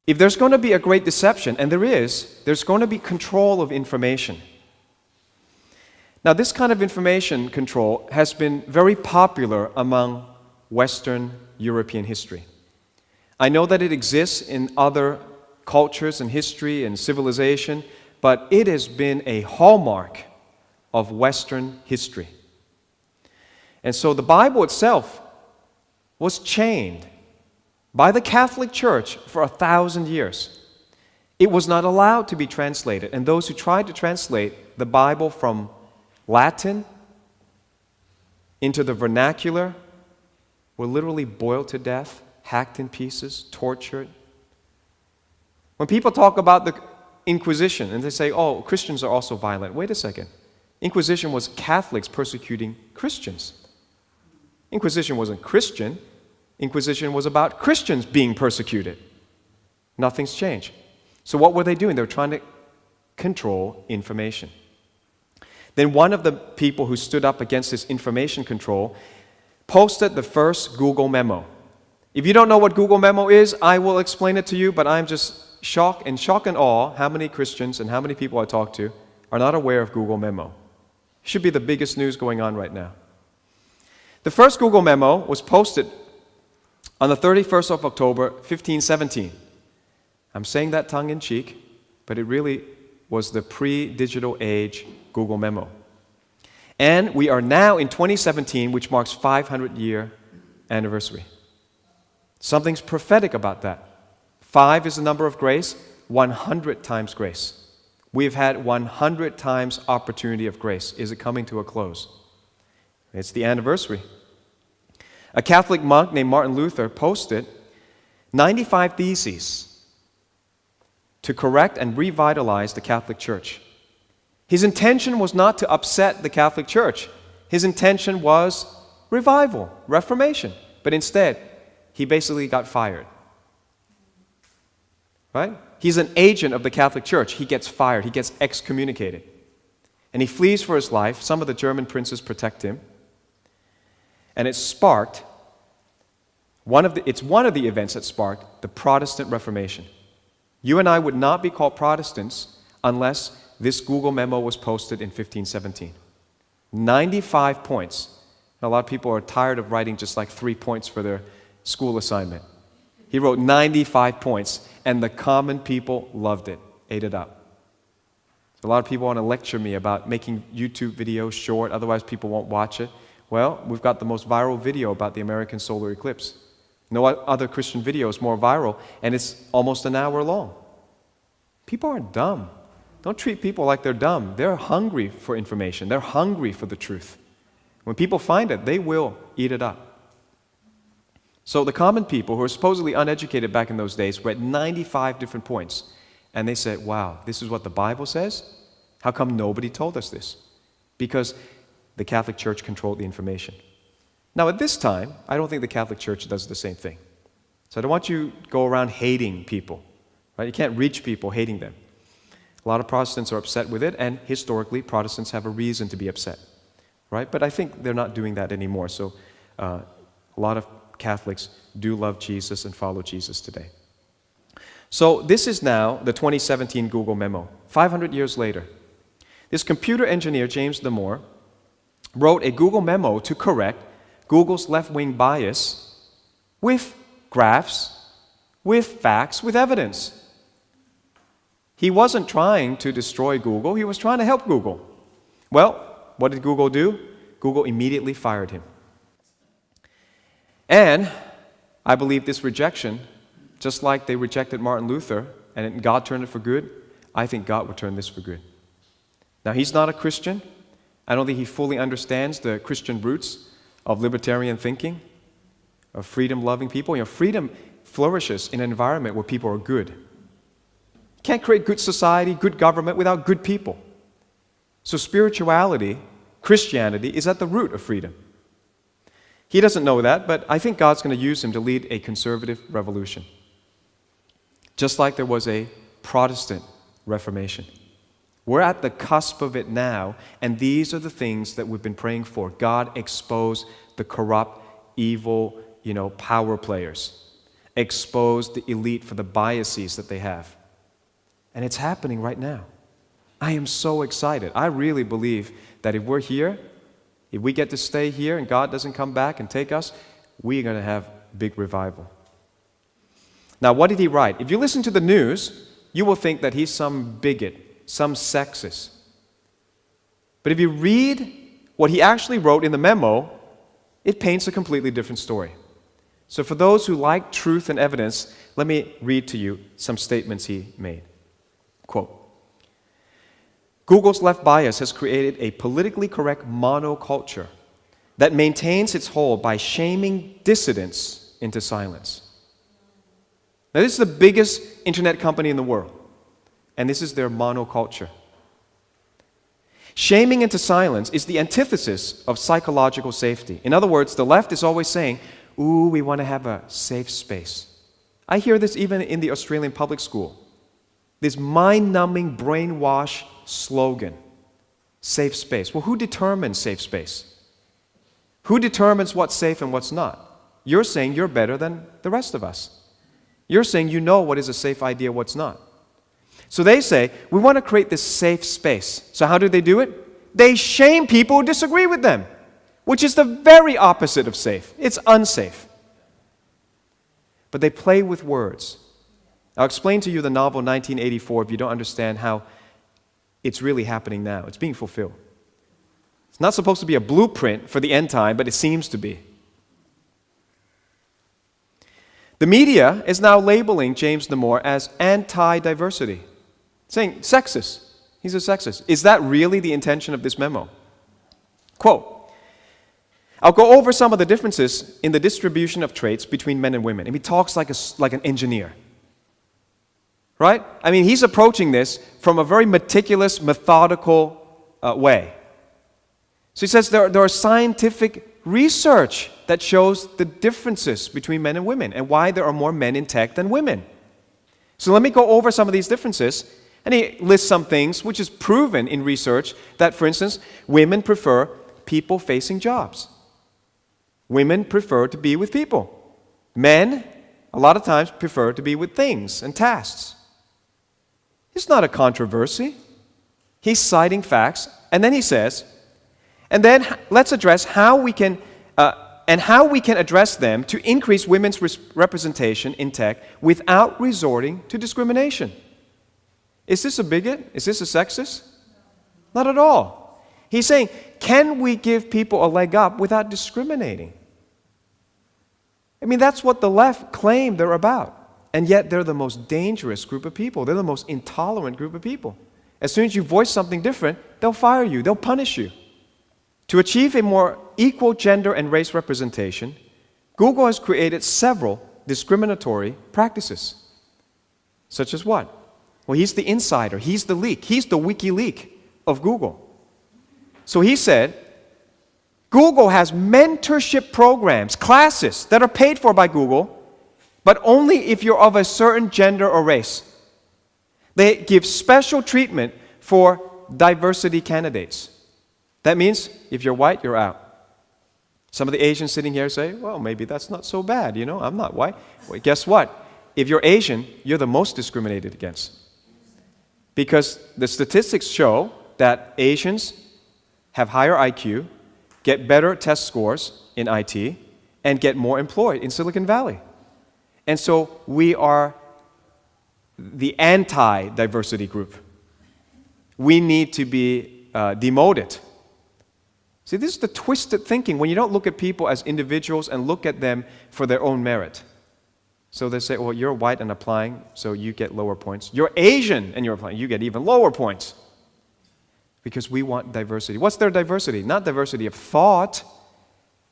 If there's going to be a great deception, and there's going to be control of information. Now, this kind of information control has been very popular among Western European history. I know that it exists in other cultures and history and civilization, but it has been a hallmark of Western history. And so the Bible itself was chained by the Catholic Church for 1,000 years. It was not allowed to be translated, and those who tried to translate the Bible from Latin into the vernacular were literally boiled to death, hacked in pieces, tortured. When people talk about the Inquisition and they say, oh, Christians are also violent. Wait a second. Inquisition was Catholics persecuting Christians. Inquisition wasn't Christian. Inquisition was about Christians being persecuted. Nothing's changed. So what were they doing? They were trying to control information. Then one of the people who stood up against this information control posted the first Google Memo. If you don't know what Google Memo is, I will explain it to you, but I'm just shocked and awe how many Christians and how many people I talk to are not aware of Google Memo. It should be the biggest news going on right now. The first Google Memo was posted on the 31st of October, 1517. I'm saying that tongue-in-cheek, but it really was the pre-digital age Google Memo. And we are now in 2017, which marks 500-year anniversary. Something's prophetic about that. 5 is the number of grace, 100 times grace. We've had 100 times opportunity of grace. Is it coming to a close? It's the anniversary. A Catholic monk named Martin Luther posted 95 theses to correct and revitalize the Catholic Church. His intention was not to upset the Catholic Church. His intention was revival, reformation. But instead, he basically got fired. Right? He's an agent of the Catholic Church. He gets fired. He gets excommunicated. And he flees for his life. Some of the German princes protect him. And it sparked, it's one of the events that sparked the Protestant Reformation. You and I would not be called Protestants unless this Google Memo was posted in 1517. 95 points. And a lot of people are tired of writing just like 3 points for their school assignment. He wrote 95 points, and the common people loved it, ate it up. A lot of people want to lecture me about making YouTube videos short, otherwise people won't watch it. Well, we've got the most viral video about the American solar eclipse. No other Christian video is more viral, and it's almost an hour long. People aren't dumb. Don't treat people like they're dumb. They're hungry for information. They're hungry for the truth. When people find it, they will eat it up. So the common people, who were supposedly uneducated back in those days, read 95 different points. And they said, wow, this is what the Bible says? How come nobody told us this? Because the Catholic Church controlled the information. Now at this time, I don't think the Catholic Church does the same thing. So I don't want you to go around hating people. Right? You can't reach people hating them. A lot of Protestants are upset with it, and historically, Protestants have a reason to be upset. Right? But I think they're not doing that anymore. So a lot of Catholics do love Jesus and follow Jesus today. So this is now the 2017 Google Memo, 500 years later. This computer engineer, James Damore, wrote a Google Memo to correct Google's left-wing bias with graphs, with facts, with evidence. He wasn't trying to destroy Google, he was trying to help Google. Well, what did Google do? Google immediately fired him. And I believe this rejection, just like they rejected Martin Luther and God turned it for good, I think God will turn this for good. Now, he's not a Christian. I don't think he fully understands the Christian roots of libertarian thinking, of freedom-loving people. You know, freedom flourishes in an environment where people are good. You can't create good society, good government without good people. So spirituality, Christianity, is at the root of freedom. He doesn't know that, but I think God's going to use him to lead a conservative revolution. Just like there was a Protestant Reformation. We're at the cusp of it now, and these are the things that we've been praying for. God expose the corrupt, evil, power players. expose the elite for the biases that they have. And it's happening right now. I am so excited. I really believe that if we're here, if we get to stay here and God doesn't come back and take us, we're going to have big revival. Now, what did he write? If you listen to the news, you will think that he's some bigot, some sexist. But if you read what he actually wrote in the memo, it paints a completely different story. So for those who like truth and evidence, let me read to you some statements he made. Quote, Google's left bias has created a politically correct monoculture that maintains its hold by shaming dissidents into silence. Now, this is the biggest internet company in the world, and this is their monoculture. Shaming into silence is the antithesis of psychological safety. In other words, the left is always saying, ooh, we want to have a safe space. I hear this even in the Australian public school. This mind-numbing brainwash slogan, safe space. Well, who determines safe space? Who determines what's safe and what's not? You're saying you're better than the rest of us. You're saying you know what is a safe idea, what's not. So they say, we want to create this safe space. So how do they do it? They shame people who disagree with them, which is the very opposite of safe. It's unsafe. But they play with words. I'll explain to you the novel 1984 if you don't understand how it's really happening now. It's being fulfilled. It's not supposed to be a blueprint for the end time, but it seems to be. The media is now labeling James Damore as anti-diversity, saying sexist. He's a sexist. Is that really the intention of this memo? Quote, I'll go over some of the differences in the distribution of traits between men and women. And he talks like an engineer. Right? I mean, he's approaching this from a very meticulous, methodical way. So he says there are scientific research that shows the differences between men and women and why there are more men in tech than women. So let me go over some of these differences. And he lists some things which is proven in research that, for instance, women prefer people-facing jobs. Women prefer to be with people. Men, a lot of times, prefer to be with things and tasks. It's not a controversy. He's citing facts, and then he says, and then let's address how we can address them to increase women's representation in tech without resorting to discrimination. Is this a bigot? Is this a sexist? Not at all. He's saying, can we give people a leg up without discriminating? I mean, that's what the left claim they're about. And yet they're the most dangerous group of people. They're the most intolerant group of people. As soon as you voice something different, they'll fire you. They'll punish you. To achieve a more equal gender and race representation, Google has created several discriminatory practices. Such as what? Well, he's the insider. He's the leak. He's the WikiLeak of Google. So he said, Google has mentorship programs, classes that are paid for by Google, but only if you're of a certain gender or race. They give special treatment for diversity candidates. That means if you're white, you're out. Some of the Asians sitting here say, well, maybe that's not so bad, I'm not white. Well, guess what? If you're Asian, you're the most discriminated against. Because the statistics show that Asians have higher IQ, get better test scores in IT, and get more employed in Silicon Valley. And so we are the anti-diversity group. We need to be demoted. See, this is the twisted thinking when you don't look at people as individuals and look at them for their own merit. So they say, well, you're white and applying, so you get lower points. You're Asian and you're applying, you get even lower points. Because we want diversity. What's their diversity? Not diversity of thought.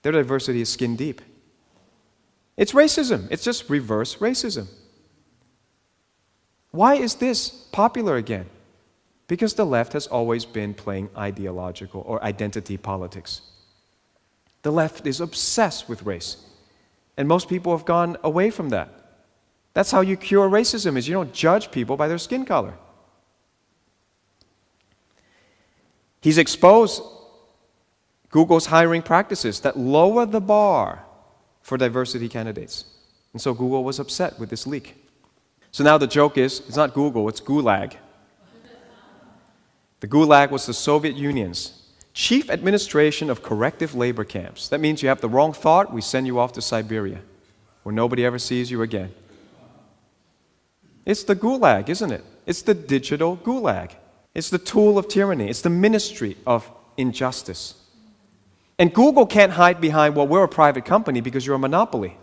Their diversity is skin deep. It's racism. It's just reverse racism. Why is this popular again? Because the left has always been playing ideological or identity politics. The left is obsessed with race. And most people have gone away from that. That's how you cure racism, is you don't judge people by their skin color. He's exposed Google's hiring practices that lower the bar for diversity candidates. And so Google was upset with this leak. So now the joke is, it's not Google, it's Gulag. The Gulag was the Soviet Union's chief administration of corrective labor camps. That means you have the wrong thought, we send you off to Siberia, where nobody ever sees you again. It's the Gulag, isn't it? It's the digital Gulag. It's the tool of tyranny. It's the ministry of injustice. And Google can't hide behind, well, we're a private company because you're a monopoly.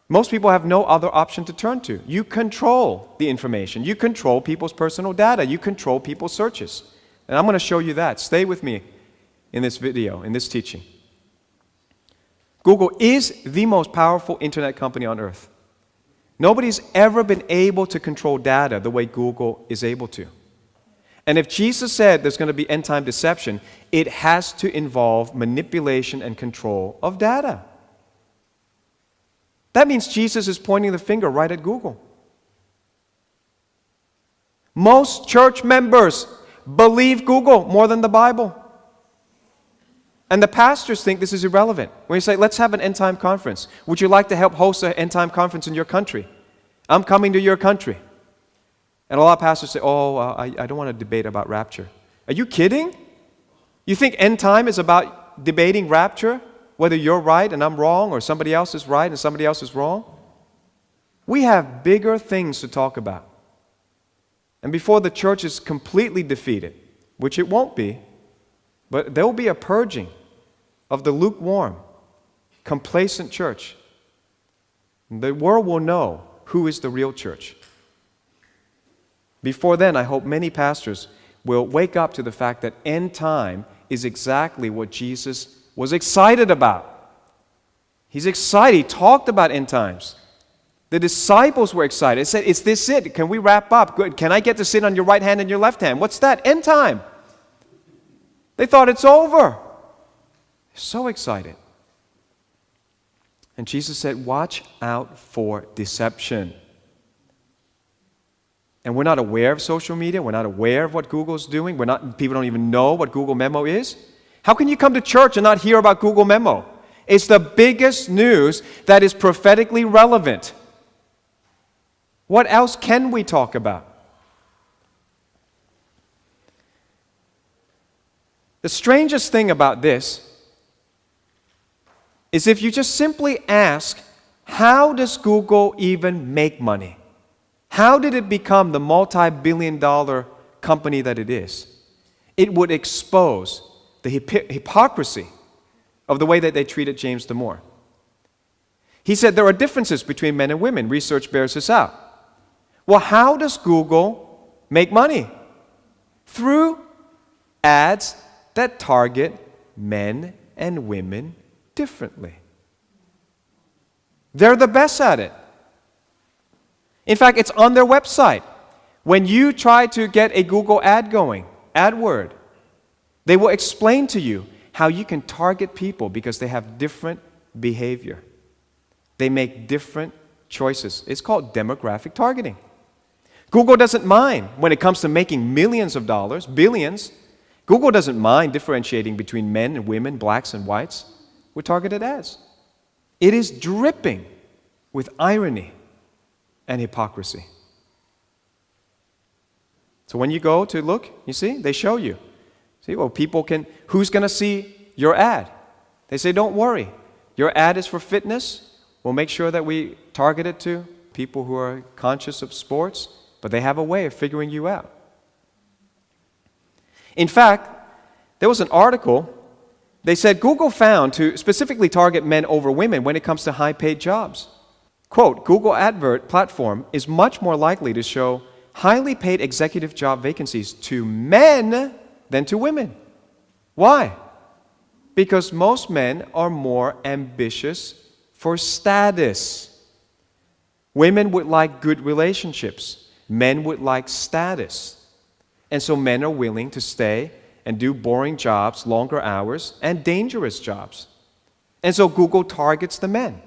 Most people have no other option to turn to. You control the information. You control people's personal data. You control people's searches. And I'm going to show you that. Stay with me in this video, in this teaching. Google is the most powerful internet company on earth. Nobody's ever been able to control data the way Google is able to. And if Jesus said there's going to be end-time deception, it has to involve manipulation and control of data. That means Jesus is pointing the finger right at Google. Most church members believe Google more than the Bible. And the pastors think this is irrelevant. When you say, let's have an end-time conference. Would you like to help host an end-time conference in your country? I'm coming to your country. And a lot of pastors say, I don't want to debate about rapture. Are you kidding? You think end time is about debating rapture? Whether you're right and I'm wrong, or somebody else is right and somebody else is wrong? We have bigger things to talk about. And before the church is completely defeated, which it won't be, but there will be a purging of the lukewarm, complacent church. The world will know who is the real church. Before then, I hope many pastors will wake up to the fact that end time is exactly what Jesus was excited about. He's excited. He talked about end times. The disciples were excited. They said, is this it? Can we wrap up? Good. Can I get to sit on your right hand and your left hand? What's that? End time. They thought it's over. So excited. And Jesus said, watch out for deception. And we're not aware of social media. We're not aware of what Google's doing. People don't even know what Google Memo is. How can you come to church and not hear about Google Memo? It's the biggest news that is prophetically relevant. What else can we talk about? The strangest thing about this is if you just simply ask, how does Google even make money? How did it become the multi-billion-dollar company that it is? It would expose the hypocrisy of the way that they treated James Damore. He said there are differences between men and women. Research bears this out. Well, how does Google make money? Through ads that target men and women differently. They're the best at it. In fact, it's on their website. When you try to get a Google ad going, AdWord, they will explain to you how you can target people because they have different behavior. They make different choices. It's called demographic targeting. Google doesn't mind when it comes to making millions of dollars, billions. Google doesn't mind differentiating between men and women, blacks and whites with targeted ads. It is dripping with irony and hypocrisy. So when you go to look, you see, they show you. See, well, who's going to see your ad? They say, don't worry. Your ad is for fitness. We'll make sure that we target it to people who are conscious of sports, but they have a way of figuring you out. In fact, there was an article, they said Google found to specifically target men over women when it comes to high-paid jobs. Quote, Google Advert platform is much more likely to show highly paid executive job vacancies to men than to women. Why? Because most men are more ambitious for status. Women would like good relationships. Men would like status. And so men are willing to stay and do boring jobs, longer hours, and dangerous jobs. And so Google targets the men.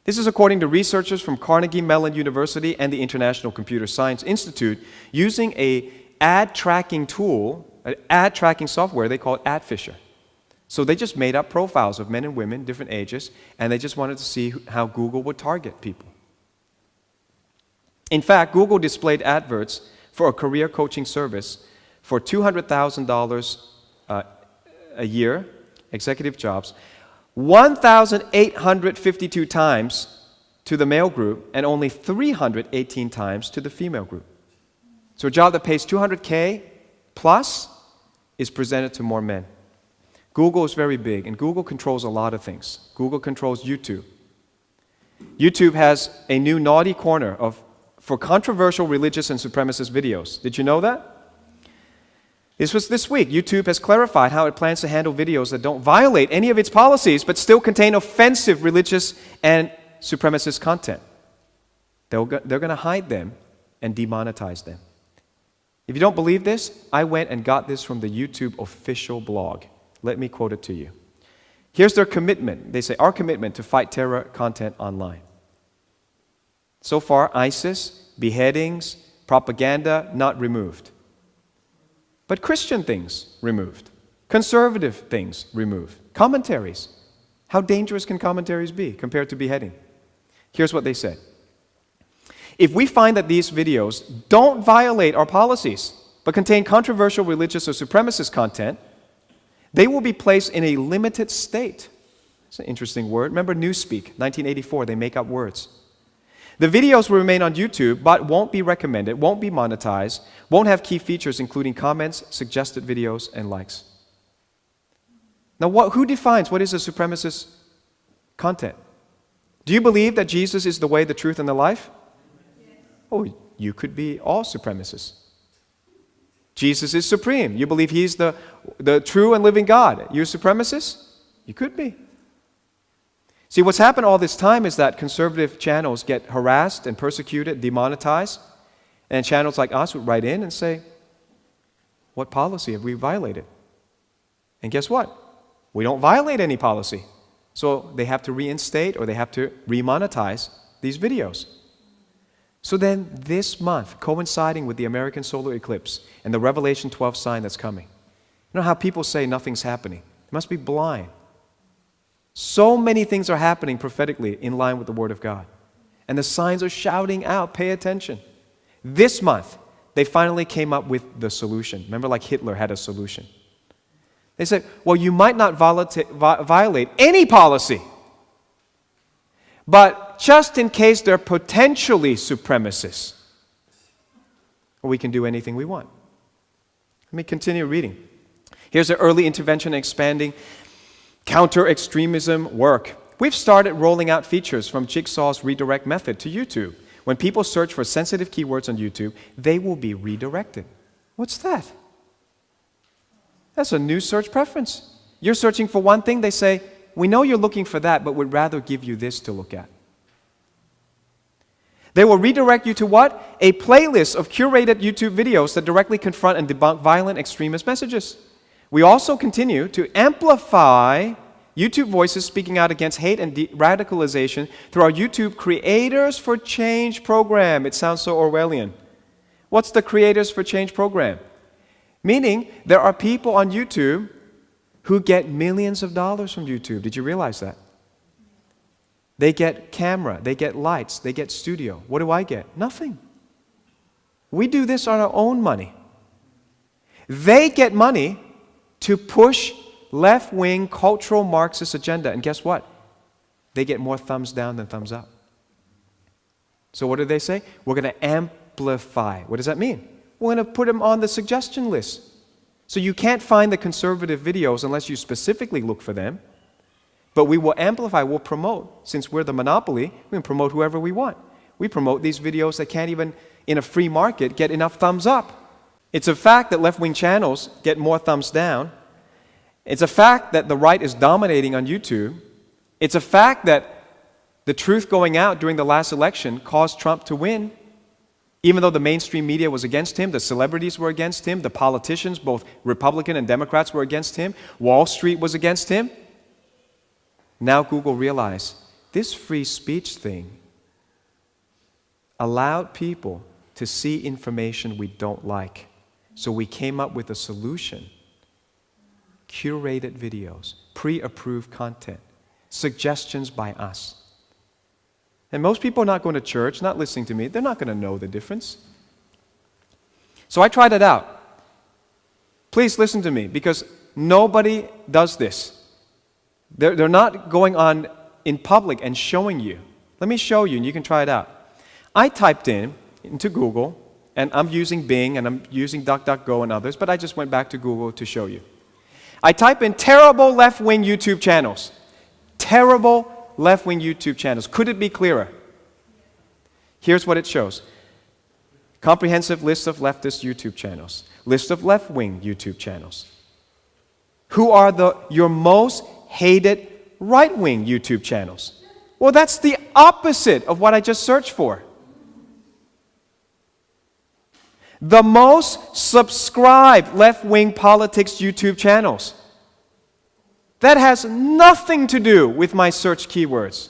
This is according to researchers from Carnegie Mellon University and the International Computer Science Institute using an ad tracking tool, an ad tracking software they call it AdFisher. So they just made up profiles of men and women, different ages, and they just wanted to see how Google would target people. In fact, Google displayed adverts for a career coaching service for $200,000 a year, executive jobs, 1,852 times to the male group and only 318 times to the female group. So a job that pays $200K plus is presented to more men. Google is very big, and Google controls a lot of things. Google controls YouTube. YouTube has a new naughty corner for controversial religious and supremacist videos. Did you know that? This was this week. YouTube has clarified how it plans to handle videos that don't violate any of its policies but still contain offensive religious and supremacist content. They're going to hide them and demonetize them. If you don't believe this, I went and got this from the YouTube official blog. Let me quote it to you. Here's their commitment. They say, our commitment to fight terror content online. So far, ISIS, beheadings, propaganda, not removed. But Christian things removed. Conservative things removed. Commentaries. How dangerous can commentaries be compared to beheading? Here's what they said. If we find that these videos don't violate our policies, but contain controversial religious or supremacist content, they will be placed in a limited state. It's an interesting word. Remember Newspeak, 1984, they make up words. The videos will remain on YouTube, but won't be recommended, won't be monetized, won't have key features including comments, suggested videos, and likes. Now, who defines what is a supremacist content? Do you believe that Jesus is the way, the truth, and the life? Yes. Oh, you could be all supremacists. Jesus is supreme. You believe He's the true and living God. You're a supremacist? You could be. See, what's happened all this time is that conservative channels get harassed and persecuted, demonetized, and channels like us would write in and say, what policy have we violated? And guess what? We don't violate any policy. So they have to reinstate or they have to remonetize these videos. So then this month, coinciding with the American solar eclipse and the Revelation 12 sign that's coming, you know how people say nothing's happening? They must be blind. So many things are happening prophetically in line with the Word of God. And the signs are shouting out, pay attention. This month, they finally came up with the solution. Remember, like Hitler had a solution. They said, well, you might not violate any policy, but just in case they're potentially supremacists, we can do anything we want. Let me continue reading. Here's an early intervention expanding counter-extremism work. We've started rolling out features from Jigsaw's redirect method to YouTube. When people search for sensitive keywords on YouTube, they will be redirected. What's that? That's a new search preference. You're searching for one thing, they say, we know you're looking for that, but would rather give you this to look at. They will redirect you to what? A playlist of curated YouTube videos that directly confront and debunk violent extremist messages. We also continue to amplify YouTube voices speaking out against hate and radicalization through our YouTube Creators for Change program. It sounds so Orwellian. What's the Creators for Change program? Meaning there are people on YouTube who get millions of dollars from YouTube. Did you realize that? They get camera, they get lights, they get studio. What do I get? Nothing. We do this on our own money. They get money to push left-wing cultural Marxist agenda. And guess what? They get more thumbs down than thumbs up. So what do they say? We're going to amplify. What does that mean? We're going to put them on the suggestion list. So you can't find the conservative videos unless you specifically look for them. But we will amplify, we'll promote. Since we're the monopoly, we can promote whoever we want. We promote these videos that can't even, in a free market, get enough thumbs up. It's a fact that left-wing channels get more thumbs down. It's a fact that the right is dominating on YouTube. It's a fact that the truth going out during the last election caused Trump to win. Even though the mainstream media was against him, the celebrities were against him, the politicians, both Republican and Democrats, were against him, Wall Street was against him. Now Google realized this free speech thing allowed people to see information we don't like. So we came up with a solution. Curated videos, pre-approved content, suggestions by us. And most people are not going to church, not listening to me. They're not going to know the difference. So I tried it out. Please listen to me, because nobody does this. They're not going on in public and showing you. Let me show you, and you can try it out. I typed into Google, and I'm using Bing, and I'm using DuckDuckGo and others, but I just went back to Google to show you. I type in terrible left-wing YouTube channels. Terrible left-wing YouTube channels. Could it be clearer? Here's what it shows. Comprehensive list of leftist YouTube channels. List of left-wing YouTube channels. Who are your most hated right-wing YouTube channels? Well, that's the opposite of what I just searched for. The most subscribed left-wing politics YouTube channels. That has nothing to do with my search keywords,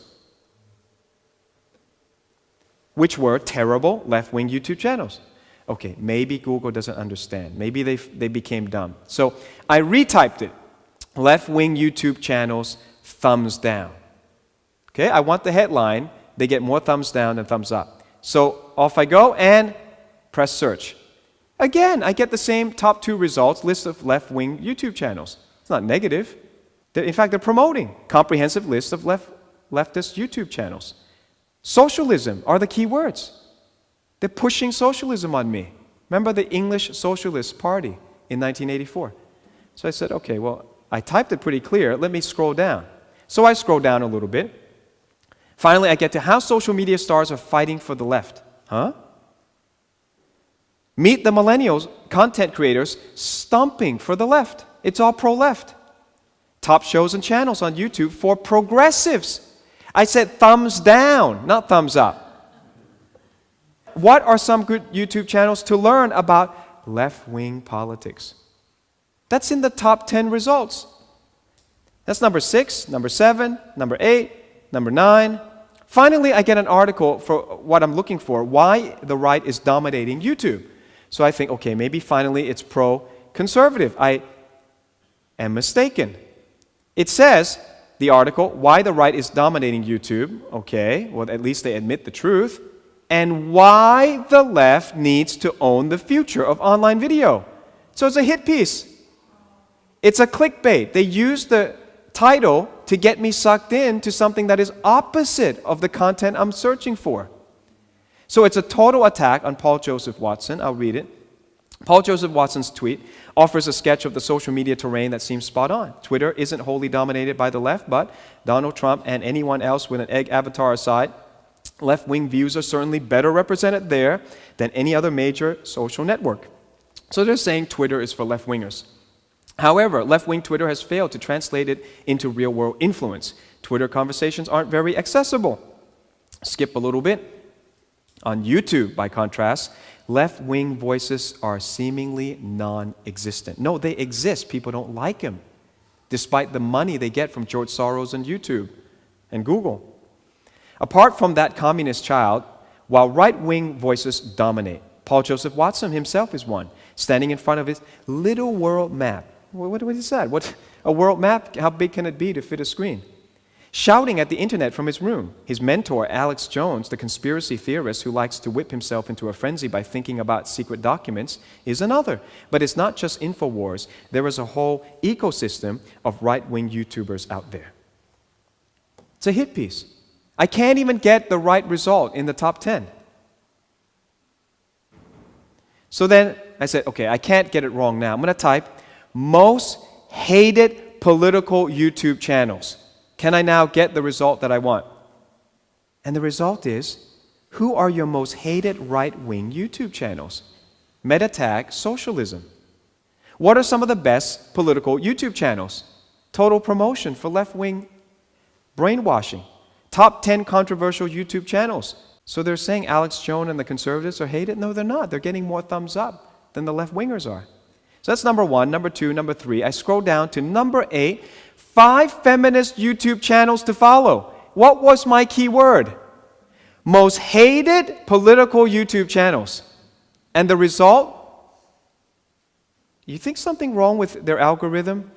which were terrible left-wing YouTube channels. Okay, maybe Google doesn't understand. Maybe they became dumb. So I retyped it. Left-wing YouTube channels, thumbs down. Okay, I want the headline. They get more thumbs down than thumbs up. So off I go and press search. Again, I get the same top 2 results, list of left-wing YouTube channels. It's not negative. In fact, they're promoting comprehensive list of leftist YouTube channels. Socialism are the key words. They're pushing socialism on me. Remember the English Socialist Party in 1984? So I said, okay, well, I typed it pretty clear. Let me scroll down. So I scroll down a little bit. Finally, I get to how social media stars are fighting for the left. Huh? Meet the millennials, content creators, stomping for the left. It's all pro-left. Top shows and channels on YouTube for progressives. I said thumbs down, not thumbs up. What are some good YouTube channels to learn about left-wing politics? That's in the top 10 results. That's number 6, number 7, number 8, number 9. Finally, I get an article for what I'm looking for, why the right is dominating YouTube. So I think, okay, maybe finally it's pro-conservative. I am mistaken. It says, the article, why the right is dominating YouTube. Okay, well, at least they admit the truth. And why the left needs to own the future of online video. So it's a hit piece. It's a clickbait. They use the title to get me sucked into something that is opposite of the content I'm searching for. So it's a total attack on Paul Joseph Watson. I'll read it. Paul Joseph Watson's tweet offers a sketch of the social media terrain that seems spot on. Twitter isn't wholly dominated by the left, but Donald Trump and anyone else with an egg avatar aside, left-wing views are certainly better represented there than any other major social network. So they're saying Twitter is for left-wingers. However, left-wing Twitter has failed to translate it into real-world influence. Twitter conversations aren't very accessible. Skip a little bit. On YouTube, by contrast, left-wing voices are seemingly non-existent. No, they exist. People don't like them, despite the money they get from George Soros and YouTube and Google. Apart from that communist child, while right-wing voices dominate, Paul Joseph Watson himself is one, standing in front of his little world map. What is that? What, a world map? How big can it be to fit a screen? Shouting at the internet from his room. His mentor, Alex Jones, the conspiracy theorist who likes to whip himself into a frenzy by thinking about secret documents, is another. But it's not just InfoWars. There is a whole ecosystem of right-wing YouTubers out there. It's a hit piece. I can't even get the right result in the top 10. So then I said, okay, I can't get it wrong now. I'm going to type most hated political YouTube channels. Can I now get the result that I want? And the result is, who are your most hated right-wing YouTube channels? Meta tag socialism. What are some of the best political YouTube channels? Total promotion for left-wing brainwashing. Top 10 controversial YouTube channels. So they're saying Alex Jones and the conservatives are hated? No, they're not. They're getting more thumbs up than the left-wingers are. So that's number 1, number 2, number 3. I scroll down to number 8. 5 feminist YouTube channels to follow. What was my key word? Most hated political YouTube channels. And the result? You think something wrong with their algorithm?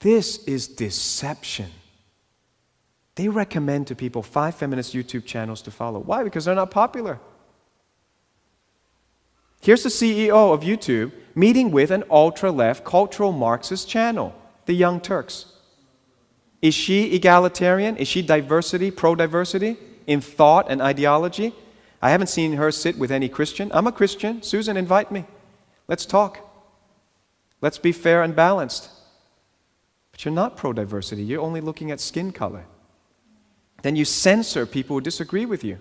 This is deception. They recommend to people 5 feminist YouTube channels to follow. Why? Because they're not popular. Here's the CEO of YouTube meeting with an ultra-left cultural Marxist channel, the Young Turks. Is she egalitarian? Is she diversity, pro-diversity in thought and ideology? I haven't seen her sit with any Christian. I'm a Christian. Susan, invite me. Let's talk. Let's be fair and balanced. But you're not pro-diversity. You're only looking at skin color. Then you censor people who disagree with you.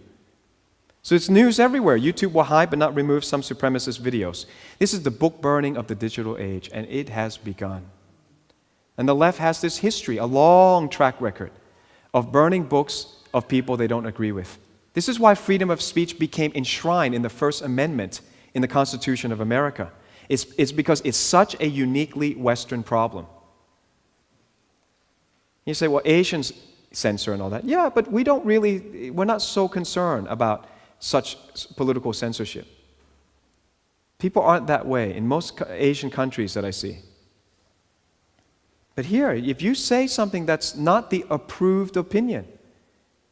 So it's news everywhere. YouTube will hide but not remove some supremacist videos. This is the book burning of the digital age, and it has begun. And the left has this history, a long track record of burning books of people they don't agree with. This is why freedom of speech became enshrined in the First Amendment in the Constitution of America. It's because it's such a uniquely Western problem. You say, well, Asians censor and all that. Yeah, but we're not so concerned about such political censorship. People aren't that way in most Asian countries that I see. But here, if you say something that's not the approved opinion,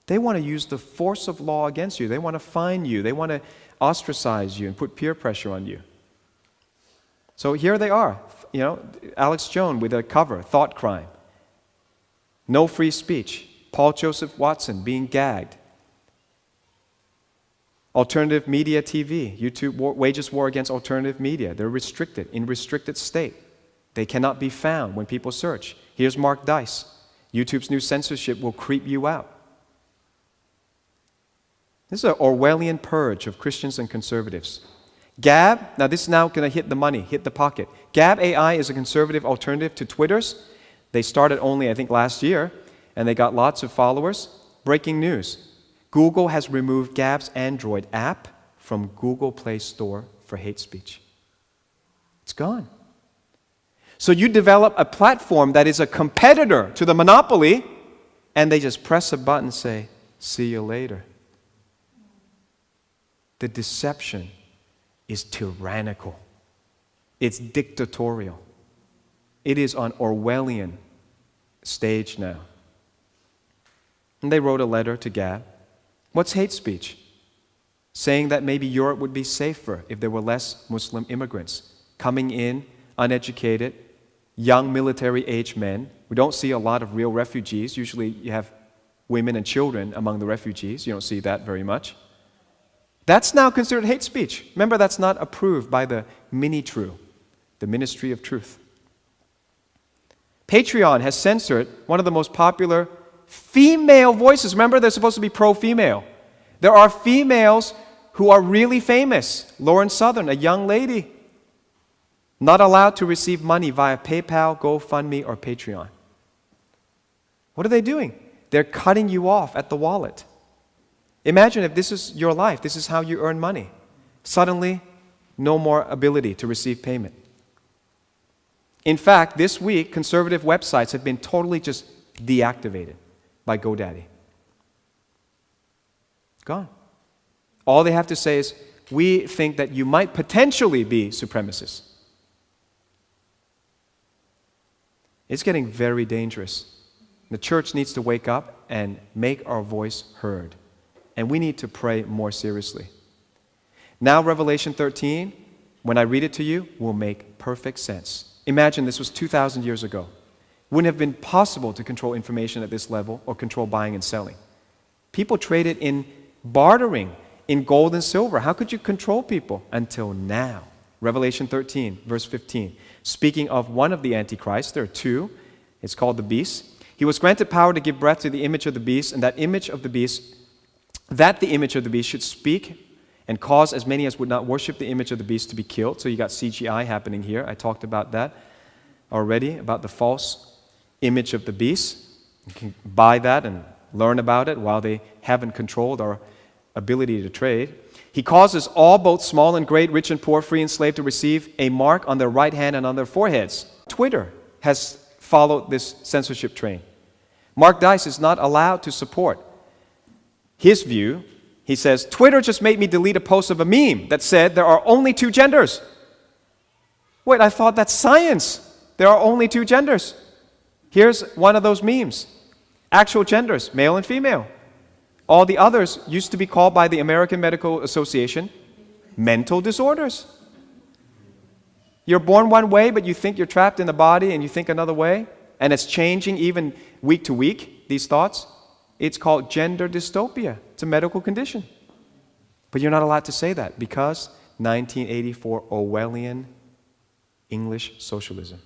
they want to use the force of law against you. They want to fine you. They want to ostracize you and put peer pressure on you. So here they are, Alex Jones with a cover, Thought Crime. No free speech. Paul Joseph Watson being gagged. Alternative media TV. YouTube wages war against alternative media. They're restricted, in restricted state. They cannot be found when people search. Here's Mark Dice. YouTube's new censorship will creep you out. This is an Orwellian purge of Christians and conservatives. Gab, now this is now going to hit the money, hit the pocket. Gab AI is a conservative alternative to Twitter's. They started only, I think, last year, and they got lots of followers. Breaking news. Google has removed Gab's Android app from Google Play Store for hate speech. It's gone. So you develop a platform that is a competitor to the monopoly, and they just press a button and say, see you later. The deception is tyrannical. It's dictatorial. It is on Orwellian stage now. And they wrote a letter to Gab. What's hate speech? Saying that maybe Europe would be safer if there were less Muslim immigrants coming in, uneducated, young military-age men. We don't see a lot of real refugees. Usually you have women and children among the refugees. You don't see that very much. That's now considered hate speech. Remember, that's not approved by the Mini-True, the Ministry of Truth. Patreon has censored one of the most popular female voices. Remember, they're supposed to be pro-female. There are females who are really famous. Lauren Southern, a young lady, not allowed to receive money via PayPal, GoFundMe, or Patreon. What are they doing? They're cutting you off at the wallet. Imagine if this is your life, this is how you earn money. Suddenly, no more ability to receive payment. In fact, this week, conservative websites have been totally just deactivated by GoDaddy. Gone. All they have to say is, we think that you might potentially be supremacists. It's getting very dangerous. The church needs to wake up and make our voice heard. And we need to pray more seriously. Now, Revelation 13, when I read it to you, will make perfect sense. Imagine this was 2,000 years ago. Wouldn't have been possible to control information at this level or control buying and selling. People traded in bartering in gold and silver. How could you control people? Until now. Revelation 13, verse 15. Speaking of one of the antichrists, there are two. It's called the beast. He was granted power to give breath to the image of the beast, and that the image of the beast should speak and cause as many as would not worship the image of the beast to be killed. So you got CGI happening here. I talked about that already, about the false image of the beast. You can buy that and learn about it while they haven't controlled our ability to trade. He causes all, both small and great, rich and poor, free and slave, to receive a mark on their right hand and on their foreheads. Twitter has followed this censorship train. Mark Dice is not allowed to support his view. He says, Twitter just made me delete a post of a meme that said there are only two genders. Wait, I thought that's science. There are only two genders. Here's one of those memes. Actual genders, male and female. All the others used to be called by the American Medical Association mental disorders. You're born one way, but you think you're trapped in the body and you think another way, and it's changing even week to week, these thoughts. It's called gender dystopia. It's a medical condition. But you're not allowed to say that because 1984 Orwellian English socialism.